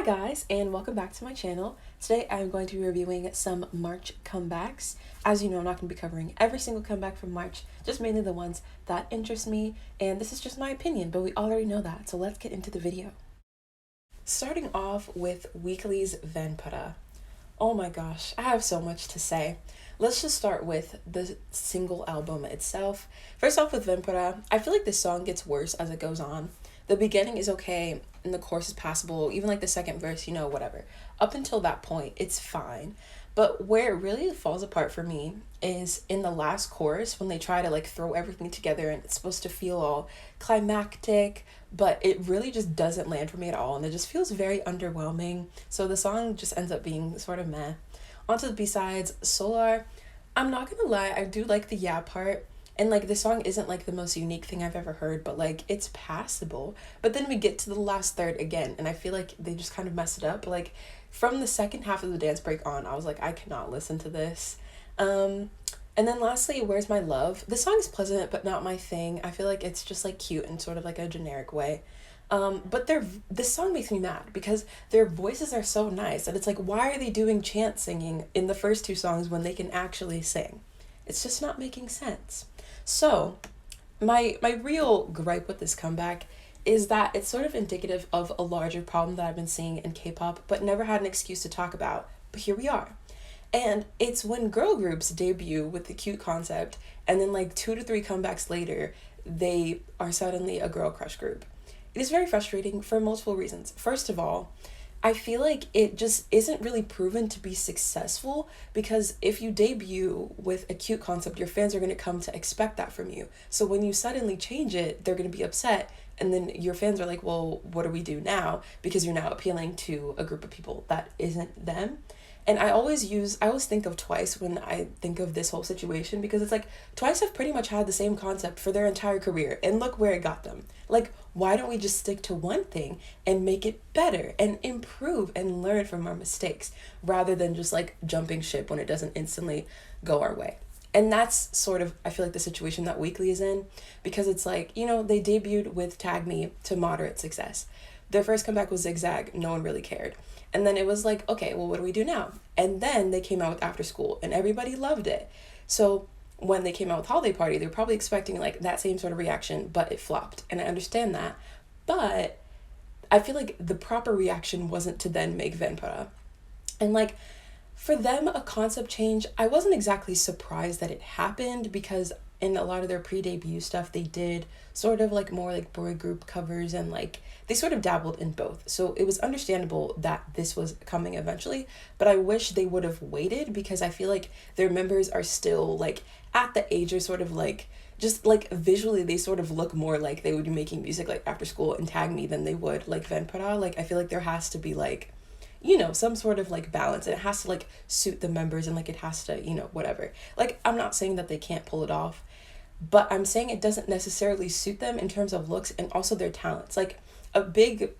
guys, and welcome back to my channel. Today I'm going to be reviewing some March comebacks. As you know, I'm not going to be covering every single comeback from March, just mainly the ones that interest me, and this is just my opinion, but we already know that, so let's get into the video. Starting off with Weekly's Venpura. Oh my gosh, I have so much to say. Let's just start with the single album itself. First off with Venpura, I feel like this song gets worse as it goes on. The beginning is okay and the chorus is passable, even like the second verse, whatever. Up until that point, it's fine. But where it really falls apart for me is in the last chorus when they try to like throw everything together and it's supposed to feel all climactic, but it really just doesn't land for me at all and it just feels very underwhelming. So the song just ends up being sort of meh. Onto the B-sides, Solar. I'm not gonna lie, I do like the yeah part. And like the song isn't like the most unique thing I've ever heard, but like it's passable. But then we get to the last third again, and I feel like they just kind of mess it up. Like from the second half of the dance break on, I was like, I cannot listen to this. And then lastly, Where's My Love? The song is pleasant, but not my thing. I feel like it's just like cute in sort of like a generic way. But this song makes me mad because their voices are so nice, and it's like, why are they doing chant singing in the first two songs when they can actually sing? It's just not making sense. So my real gripe with this comeback is that it's sort of indicative of a larger problem that I've been seeing in K-pop, but never had an excuse to talk about. But here we are. And it's when girl groups debut with the cute concept, and then like 2 to 3 comebacks later, they are suddenly a girl crush group. It is very frustrating for multiple reasons. First of all, I feel like it just isn't really proven to be successful because if you debut with a cute concept, your fans are going to come to expect that from you. So when you suddenly change it, they're going to be upset. And then your fans are like, well, what do we do now? Because you're now appealing to a group of people that isn't them. And I always think of Twice when I think of this whole situation because it's like Twice have pretty much had the same concept for their entire career and look where it got them. Like, why don't we just stick to one thing and make it better and improve and learn from our mistakes rather than just like jumping ship when it doesn't instantly go our way? And that's sort of, I feel like the situation that Weekly is in because it's like, they debuted with Tag Me to moderate success. Their first comeback was Zigzag, no one really cared. And then it was like, okay, well, what do we do now? And then they came out with After School and everybody loved it. So when they came out with Holiday Party, they were probably expecting like that same sort of reaction, but it flopped. And I understand that. But I feel like the proper reaction wasn't to then make Venpura. And like for them, a concept change, I wasn't exactly surprised that it happened because in a lot of their pre-debut stuff, they did sort of like more like boy group covers and like they sort of dabbled in both. So it was understandable that this was coming eventually, but I wish they would have waited because I feel like their members are still like at the age or sort of like just like visually they sort of look more like they would be making music like After School and Tag Me than they would like Venpura. Like I feel like there has to be like some sort of like balance and it has to like suit the members and like it has to, whatever. Like I'm not saying that they can't pull it off, but I'm saying it doesn't necessarily suit them in terms of looks and also their talents. Like a big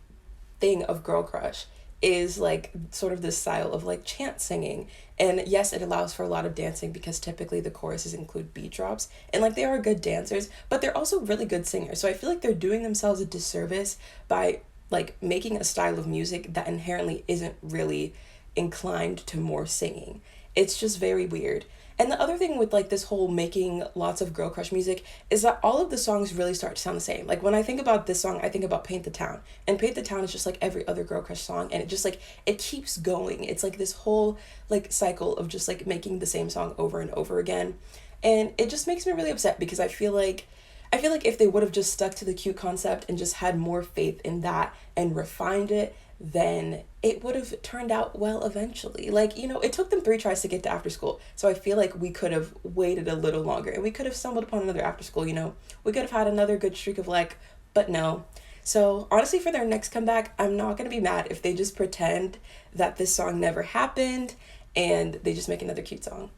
thing of Girl Crush is like sort of this style of like chant singing. And yes, it allows for a lot of dancing because typically the choruses include beat drops and like they are good dancers, but they're also really good singers. So I feel like they're doing themselves a disservice by like making a style of music that inherently isn't really inclined to more singing. It's just very weird. And the other thing with like this whole making lots of girl crush music is that all of the songs really start to sound the same. Like when I think about this song, I think about Paint the Town. And Paint the Town is just like every other girl crush song. And it just like, it keeps going. It's like this whole like cycle of just like making the same song over and over again. And it just makes me really upset because I feel like if they would have just stuck to the cute concept and just had more faith in that and refined it, then it would have turned out well eventually. Like, it took them 3 tries to get to After School. So I feel like we could have waited a little longer and we could have stumbled upon another After School, we could have had another good streak of like, but no. So honestly, for their next comeback, I'm not going to be mad if they just pretend that this song never happened and they just make another cute song.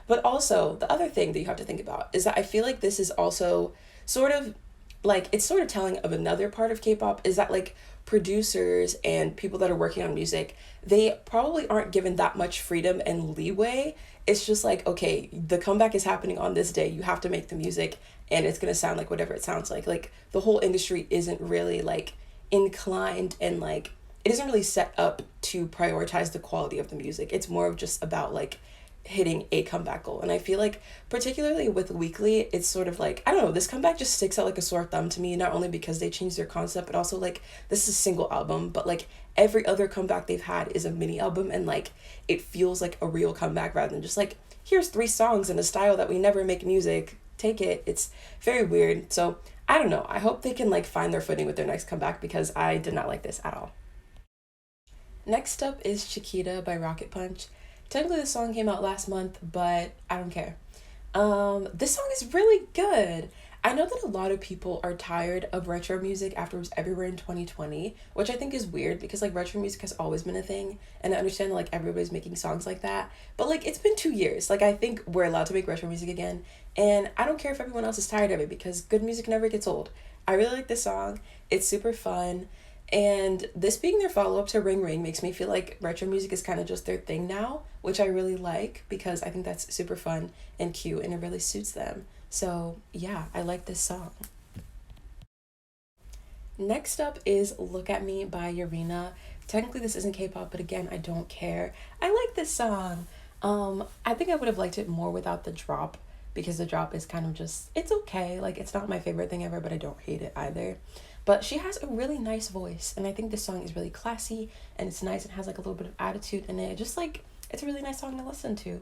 But also, the other thing that you have to think about is that I feel like this is also sort of like, it's sort of telling of another part of K-pop is that like producers and people that are working on music, they probably aren't given that much freedom and leeway. It's just like, okay, the comeback is happening on this day. You have to make the music and it's going to sound like whatever it sounds like. Like the whole industry isn't really like inclined and like it isn't really set up to prioritize the quality of the music. It's more of just about like hitting a comeback goal. And I feel like particularly with Weekly, it's sort of like, I don't know, this comeback just sticks out like a sore thumb to me, not only because they changed their concept, but also like this is a single album, but like every other comeback they've had is a mini album, and like it feels like a real comeback rather than just like here's 3 songs in a style that we never make music, take it. It's very weird. So I don't know, I hope they can like find their footing with their next comeback, because I did not like this at all. Next up is Chiquita by Rocket Punch. Technically, the song came out last month, but I don't care. This song is really good. I know that a lot of people are tired of retro music after it was everywhere in 2020, which I think is weird because like retro music has always been a thing, and I understand like everybody's making songs like that, but like it's been 2 years. Like I think we're allowed to make retro music again, and I don't care if everyone else is tired of it because good music never gets old. I really like this song. It's super fun. And this being their follow up to Ring Ring makes me feel like retro music is kind of just their thing now, which I really like because I think that's super fun and cute and it really suits them. So, yeah, I like this song. Next up is Look at Me by Irina. Technically, this isn't K pop, but again, I don't care. I like this song. I think I would have liked it more without the drop because the drop is kind of just, it's okay. Like, it's not my favorite thing ever, but I don't hate it either. But she has a really nice voice, and I think this song is really classy, and it's nice and has like a little bit of attitude in it. Just like, it's a really nice song to listen to.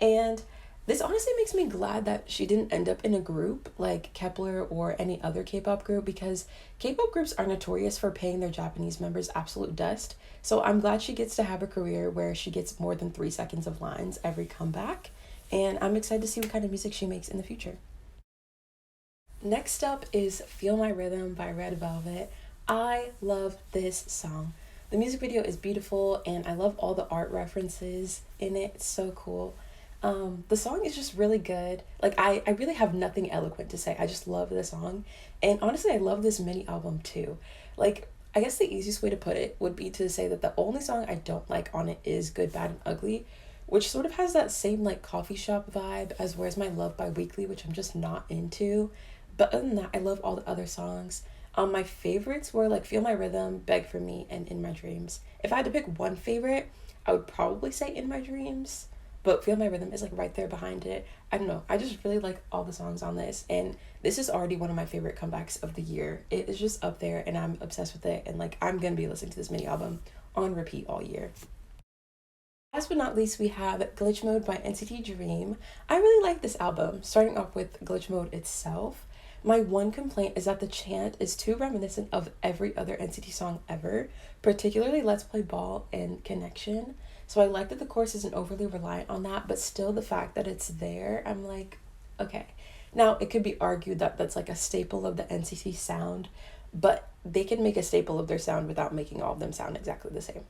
And this honestly makes me glad that she didn't end up in a group like Kepler or any other K-pop group, because K-pop groups are notorious for paying their Japanese members absolute dust. So I'm glad she gets to have a career where she gets more than 3 seconds of lines every comeback, and I'm excited to see what kind of music she makes in the future. Next up is Feel My Rhythm by Red Velvet. I love this song. The music video is beautiful, and I love all the art references in it. It's so cool. The song is just really good. Like, I really have nothing eloquent to say. I just love the song. And honestly, I love this mini album too. Like, I guess the easiest way to put it would be to say that the only song I don't like on it is Good, Bad, and Ugly, which sort of has that same like coffee shop vibe as Where's My Love by Weekly, which I'm just not into. But other than that, I love all the other songs. My favorites were like Feel My Rhythm, Beg for Me, and In My Dreams. If I had to pick one favorite, I would probably say In My Dreams, but Feel My Rhythm is like right there behind it. I don't know, I just really like all the songs on this, and this is already one of my favorite comebacks of the year. It is just up there, and I'm obsessed with it, and like I'm gonna be listening to this mini album on repeat all year. Last but not least, we have Glitch Mode by NCT Dream. I really like this album, starting off with Glitch Mode itself. My one complaint is that the chant is too reminiscent of every other NCT song ever, particularly Let's Play Ball and Connection. So I like that the chorus isn't overly reliant on that, but still the fact that it's there, I'm like, okay. Now, it could be argued that that's like a staple of the NCT sound, but they can make a staple of their sound without making all of them sound exactly the same.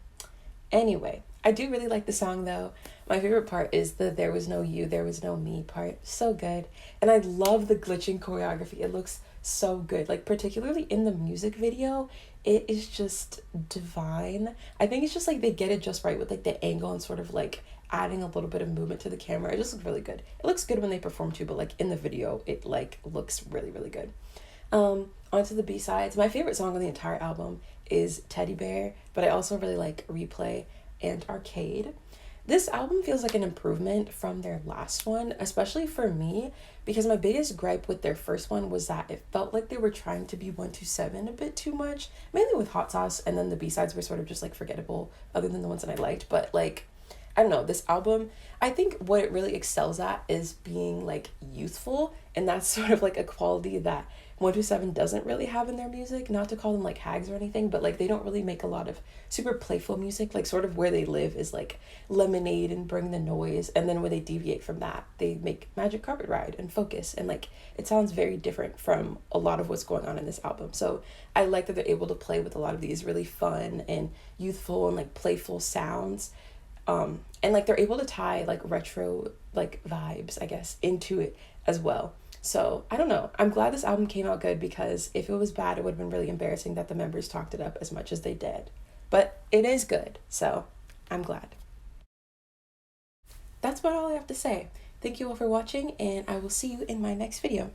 Anyway, I do really like the song though. My favorite part is the There Was No You, There Was No Me part. So good. And I love the glitching choreography. It looks so good. Like, particularly in the music video, it is just divine. I think it's just like they get it just right with like the angle and sort of like adding a little bit of movement to the camera. It just looks really good. It looks good when they perform too, but like in the video, it like looks really, really good. Onto the B-sides. My favorite song on the entire album is Teddy Bear, but I also really like Replay and Arcade. This album feels like an improvement from their last one, especially for me, because my biggest gripe with their first one was that it felt like they were trying to be 127 a bit too much, mainly with Hot Sauce, and then the B-sides were sort of just like forgettable other than the ones that I liked. But like, I don't know, this album, I think what it really excels at is being like youthful, and that's sort of like a quality that 127 doesn't really have in their music. Not to call them like hags or anything, but like they don't really make a lot of super playful music. Like, sort of where they live is like Lemonade and Bring the Noise, and then when they deviate from that, they make Magic Carpet Ride and Focus, and like it sounds very different from a lot of what's going on in this album. So I like that they're able to play with a lot of these really fun and youthful and like playful sounds, and like they're able to tie like retro like vibes, I guess, into it as well. So I don't know, I'm glad this album came out good, because if it was bad, it would have been really embarrassing that the members talked it up as much as they did, but it is good, so I'm glad. That's about all I have to say. Thank you all for watching, and I will see you in my next video.